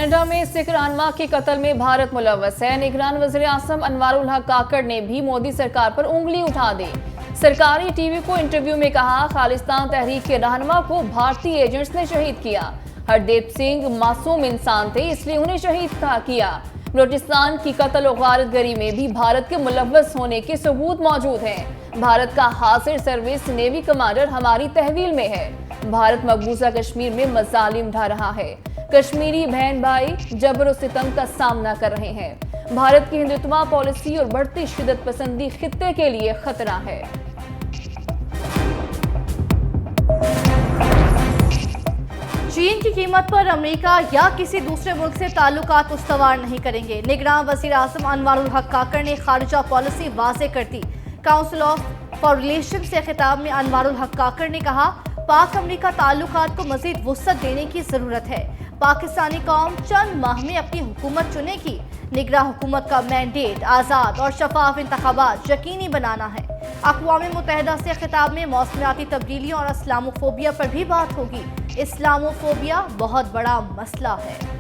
Canada में सिख रहनुमा के कत्ल में भारत मुलव्वस है। निगरान वज़ीर आज़म अनवारुल हक काकड़ ने भी मोदी सरकार पर उंगली उठा दी। सरकारी टीवी को इंटरव्यू में कहा, खालिस्तान तहरीक के रहनुमा को भारतीय एजेंट्स ने शहीद किया। हरदीप सिंह मासूम इंसान थे, इसलिए उन्हें शहीद किया। बलूचिस्तान की कत्ल और गारतगरी में भी भारत के मुलव्वस होने के सबूत मौजूद हैं। भारत का हासिल सर्विस नेवी कमांडर हमारी तहवील में है। भारत मकबूजा कश्मीर में मजालिम ढा रहा है। कश्मीरी बहन भाई जबर और सितम का सामना कर रहे हैं। भारत की हिंदुत्व पॉलिसी और बढ़ती शिद्दत पसंदी खित्ते के लिए खतरा है। चीन की कीमत पर अमेरिका या किसी दूसरे मुल्क से ताल्लुकात उस्तवार नहीं करेंगे। निगरान वज़ीर आज़म अनवारुल हक काकड़ ने खारिजा पॉलिसी वाज़ेह कर दी। काउंसिल ऑफ फॉर रिलेशन से खिताब में अनवारुल हक काकड़ ने कहा, पाक अमेरिका ताल्लुकात को मजीद वुसअत देने की जरूरत है। पाकिस्तानी कौम चंद माह में अपनी हुकूमत चुनेगी। निगरान हुकूमत का मैंडेट आज़ाद और शफाफ इंतखाबात यकीनी बनाना है। अक़वाम मुत्तहिदा से खिताब में मौसमियाती तब्दीलियों और इस्लामोफोबिया पर भी बात होगी। इस्लामोफोबिया बहुत बड़ा मसला है।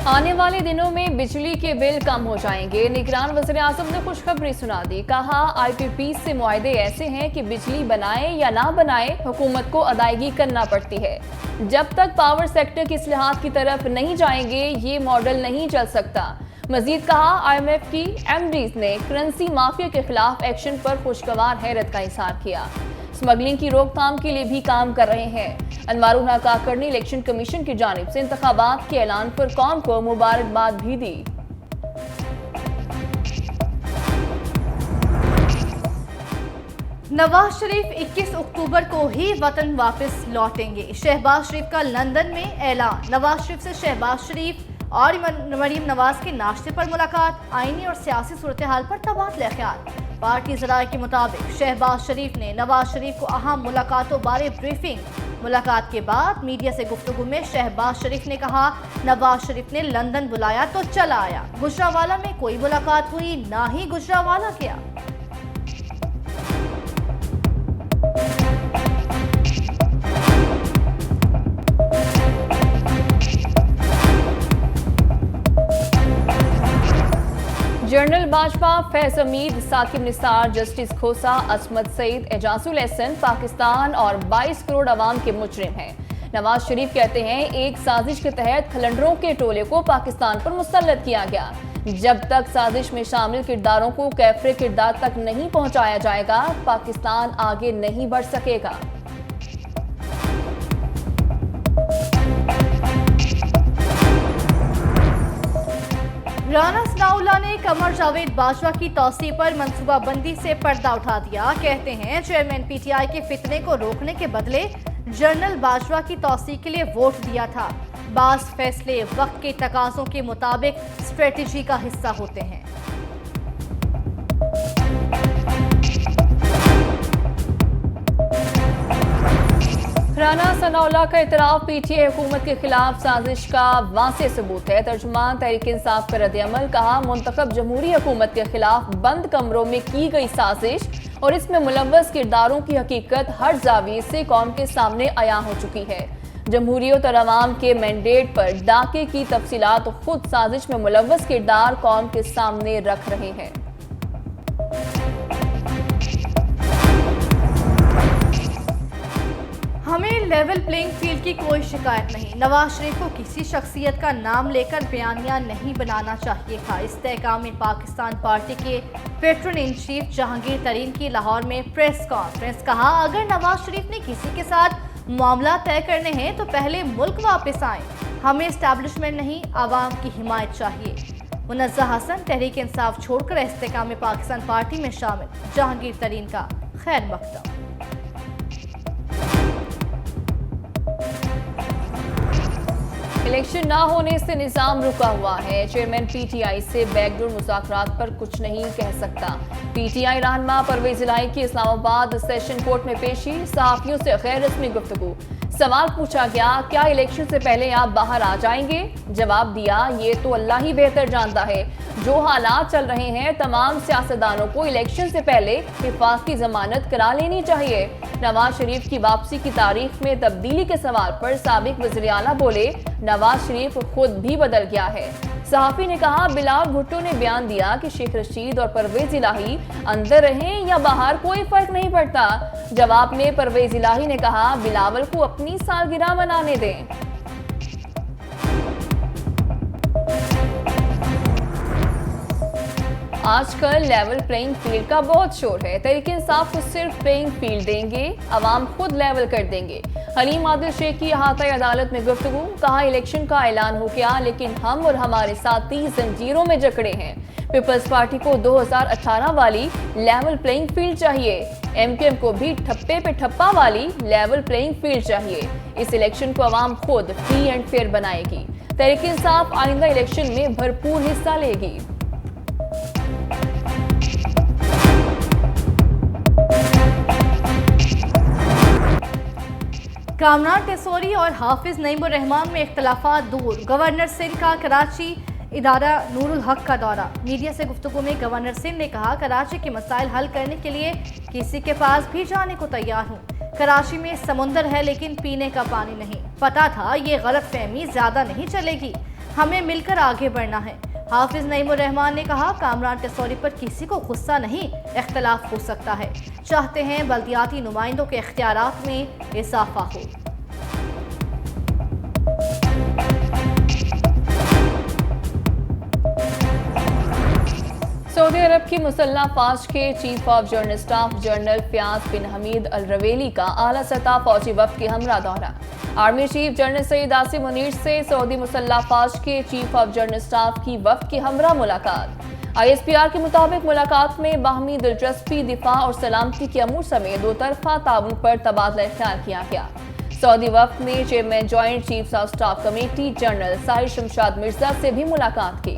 आने वाले दिनों में बिजली के बिल कम हो जाएंगे। निगरान वज़ीर आज़म ने खुशखबरी सुना दी। कहा, IPP से मुआहदे ऐसे हैं कि बिजली बनाए या ना बनाए हुकूमत को अदायगी करना पड़ती है। जब तक पावर सेक्टर की इस्लाहात की तरफ नहीं जाएंगे ये मॉडल नहीं चल सकता। मजीद कहा, IMF की MDs ने करेंसी माफिया के खिलाफ एक्शन पर खुशगवार हैरत का इजहार किया। स्मगलिंग की रोकथाम के लिए भी काम कर रहे हैं। अनवारुल हक काकड़ ने इलेक्शन कमीशन की जानिब से इंतखाबात के ऐलान पर कौम को मुबारकबाद भी दी। नवाज शरीफ 21 अक्टूबर को ही वतन वापस लौटेंगे। शहबाज शरीफ का लंदन में ऐलान। नवाज शरीफ से शहबाज शरीफ और मरीम नवाज के नाश्ते पर मुलाकात। आईनी और सियासी सूरत हाल पर तबादला ख्याल। पार्टी ज़राए के मुताबिक शहबाज शरीफ ने नवाज शरीफ को अहम मुलाकातों बारे ब्रीफिंग। मुलाकात के बाद मीडिया से गुफ्तगू में शहबाज शरीफ ने कहा, नवाज शरीफ ने लंदन बुलाया तो चला आया। गुजरावाला में कोई मुलाकात हुई ना ही गुजरावाला गया। जनरल बाजवा, फैज हमीद, साकिब निसार, जस्टिस खोसा, असमत सईद, एजाजुल एहसन पाकिस्तान और 22 करोड़ अवाम के मुजरिम हैं। नवाज शरीफ कहते हैं, एक साजिश के तहत खलंडरों के टोले को पाकिस्तान पर मुसल्लत किया गया। जब तक साजिश में शामिल किरदारों को कैफरे किरदार तक नहीं पहुंचाया जाएगा, पाकिस्तान आगे नहीं बढ़ सकेगा। राना सनाउल्लाह ने कमर जावेद बाजवा की तौसीह पर मनसूबाबंदी से पर्दा उठा दिया। कहते हैं, चेयरमैन PTI के फितने को रोकने के बदले जनरल बाजवा की तौसीह के लिए वोट दिया था। बाज़ फैसले वक्त के तकाज़ों के मुताबिक स्ट्रेटजी का हिस्सा होते हैं। राना सनाउल्लाह का इतराफ PTI हुकूमत के खिलाफ साजिश का वाज़ेह सबूत है। तर्जुमान तहरीक इंसाफ का रद्द-ए-अमल। कहा, मुंतखब जमहूरी हुकूमत के खिलाफ बंद कमरों में की गई साजिश और इसमें मुलव्वस किरदारों की हकीकत हर जाविये से कौम के सामने अया हो चुकी है। जमहूरियत और अवाम के मैंडेट पर डाके की तफसीलात खुद साजिश में मुलव्वस किरदार कौम के सामने रख रहे हैं। हमें लेवल प्लेइंग फील्ड की कोई शिकायत नहीं। नवाज शरीफ को किसी शख्सियत का नाम लेकर बयानिया नहीं बनाना चाहिए था। इस्तेहकाम में पाकिस्तान पार्टी के पेट्रन इन चीफ जहांगीर तरीन की लाहौर में प्रेस कॉन्फ्रेंस। कहा, अगर नवाज शरीफ ने किसी के साथ मामला तय करने हैं तो पहले मुल्क वापस आए। हमें एस्टैब्लिशमेंट नहीं, आवाम की हिमायत चाहिए। मुनज़्ज़ह हसन तहरीक इंसाफ छोड़कर इस्तेहकाम में पाकिस्तान पार्टी में शामिल। जहांगीर तरीन का खैर मकदम। इलेक्शन ना होने से निजाम रुका हुआ है। चेयरमैन PTI से बैकडोर मुज़ाकरात पर कुछ नहीं कह सकता। PTI रहनुमा परवेज इलाही की इस्लामाबाद सेशन कोर्ट में पेशी। सहाफ़ियों से गैर रस्मी गुफ्तगू। सवाल पूछा गया, क्या इलेक्शन से पहले आप बाहर आ जाएंगे? जवाब दिया, ये तो अल्लाह ही बेहतर जानता है। जो हालात चल रहे हैं, तमाम सियासतदानों को इलेक्शन से पहले हिफाजती जमानत करा लेनी चाहिए। नवाज शरीफ की वापसी की तारीख में तब्दीली के सवाल पर साबिक वज़ीर आला बोले, नवाज शरीफ खुद भी बदल गया है। सहाफी ने कहा, बिलावल भुट्टो ने बयान दिया कि शेख रशीद और परवेज इलाही अंदर रहें या बाहर कोई फर्क नहीं पड़ता। जवाब में परवेज इलाही ने कहा, बिलावल को अपनी सालगिरह मनाने दें। आजकल लेवल प्लेइंग फील्ड का बहुत शोर है। तहरीक इंसाफ को सिर्फ प्लेइंग फील्ड देंगे, अवाम खुद लेवल कर देंगे। हलीम आदिल शेख की अहाताई अदालत में गुफ्तगू, कहा इलेक्शन का ऐलान हो गया लेकिन हम और हमारे साथी जंजीरों में जकड़े हैं। पीपल्स पार्टी को 2018 वाली लेवल प्लेइंग फील्ड चाहिए। एमकेएम को भी ठप्पे पे ठप्पा वाली लेवल प्लेइंग फील्ड चाहिए। इस इलेक्शन को अवाम खुद फ्री एंड फेयर बनाएगी। तहरीक इंसाफ आइंदा इलेक्शन में भरपूर हिस्सा लेगी। कामरान टेसोरी और हाफिज नईमुर रहमान में इख्तलाफात दूर। गवर्नर सिंध का कराची इदारा नूरुल हक का दौरा। मीडिया से गुफ्तगू में गवर्नर सिंध ने कहा, कराची के मसाइल हल करने के लिए किसी के पास भी जाने को तैयार हूँ। कराची में समुंदर है लेकिन पीने का पानी नहीं। पता था ये गलतफहमी ज्यादा नहीं चलेगी, हमें मिलकर आगे बढ़ना है। हाफिज नईमुर रहमान ने कहा, कामरान टेसोरी पर किसी को गुस्सा नहीं, इख्तलाफ हो सकता है। चाहते हैं बल्दियाती नुमाइंदों के इख्तियारात में इजाफा हो। सऊदी अरब की मुसल्लह फौज के chief of general staff general Fayyad bin Hamid al Ruwaili का आला सतह फौजी वफ्द के हमरा दौरा। Army chief general Syed Asim Munir से सऊदी मुसल्लह फौज के चीफ ऑफ जनरल स्टाफ की वफ्द की हमरा मुलाकात। ISPR के मुताबिक मुलाकात में बाहमी दिलचस्पी, दिफा और सलामती के अमूर समेत दो तरफा ताउन पर तबादला ख्याल किया गया। सऊदी वफ्द ने chairman joint chiefs of staff committee general Sahir Shamshad Mirza से भी मुलाकात की।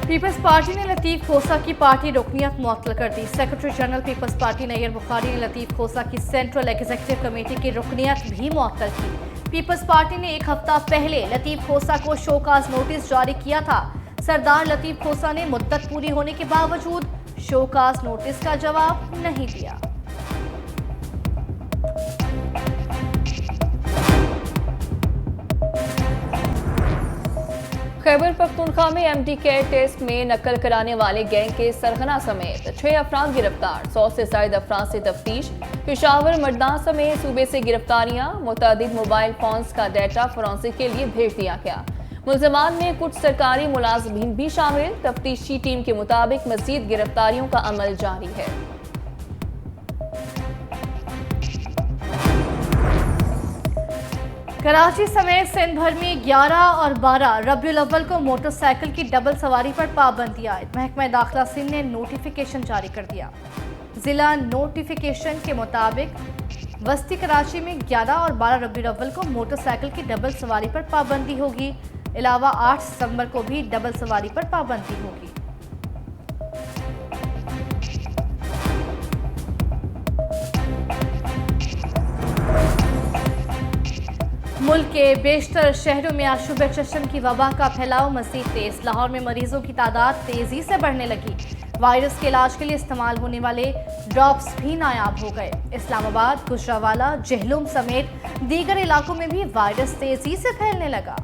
पीपल्स पार्टी ने लतीफ खोसा की पार्टी रुकनियत मुअत्तल कर दी। Secretary general peoples party Nayyar Bukhari ने लतीफ खोसा की सेंट्रल एग्जीक्यूटिव कमेटी की रुकनियत भी मुअत्तल की। पीपल्स पार्टी ने एक हफ्ता पहले लतीफ खोसा को शोकाज नोटिस जारी किया था। सरदार लतीफ खोसा ने मुद्दत पूरी होने के बावजूद शोकाज नोटिस का जवाब नहीं दिया। खैबर पख्तूनख्वा में MD केयर टेस्ट में नकल कराने वाले गैंग के सरगना समेत 6 अफराद गिरफ्तार। 100 से ज्यादा अफराद से तफ्तीश। पेशावर मर्दान समेत सूबे से गिरफ्तारियां। मुतादिद मोबाइल फोन्स का डाटा फोरेंसिक के लिए भेज दिया गया। मुल्ज़मान में कुछ सरकारी मुलाजमीन भी शामिल। तफ्तीशी टीम के मुताबिक मजीद गिरफ्तारियों का अमल जारी है। कराची समेत सिंध भर में 11 और 12 रबीउल अव्वल को मोटरसाइकिल की डबल सवारी पर पाबंदी आयद। महकमा दाखिला सिंध ने नोटिफिकेशन जारी कर दिया। जिला नोटिफिकेशन के मुताबिक वस्ती कराची में 11 और 12 रबीउल अव्वल को मोटरसाइकिल की डबल सवारी पर पाबंदी होगी। अलावा 8 सितंबर को भी डबल सवारी पर पाबंदी होगी। मुल्क के बेशतर शहरों में आशुब चश्म की वबा का फैलाव मजीद तेज। लाहौर में मरीजों की तादाद तेजी से बढ़ने लगी। वायरस के इलाज के लिए इस्तेमाल होने वाले ड्रॉप्स भी नायाब हो गए। इस्लामाबाद, गुजरावाला, जहलुम समेत दीगर इलाकों में भी वायरस तेजी से फैलने लगा।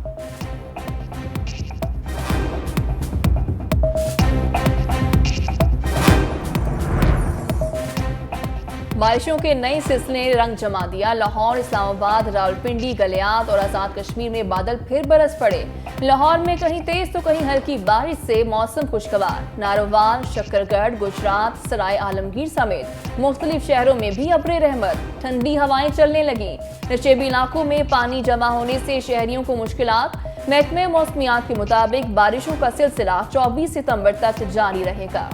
बारिशों के नए सिलसिले ने रंग जमा दिया। लाहौर, इस्लामाबाद, रावलपिंडी, गलियात और आजाद कश्मीर में बादल फिर बरस पड़े। लाहौर में कहीं तेज तो कहीं हल्की बारिश से मौसम खुशगवार। नारोवाल, शक्करगढ़, गुजरात, सराय आलमगीर समेत मुख्तलिफ शहरों में भी अब्रे रहमत। ठंडी हवाएं चलने लगी। नशेबी इलाकों में पानी जमा होने से शहरियों को मुश्किलात। महकमे मौसमियात के मुताबिक बारिशों का सिलसिला 24 सितंबर तक जारी रहेगा।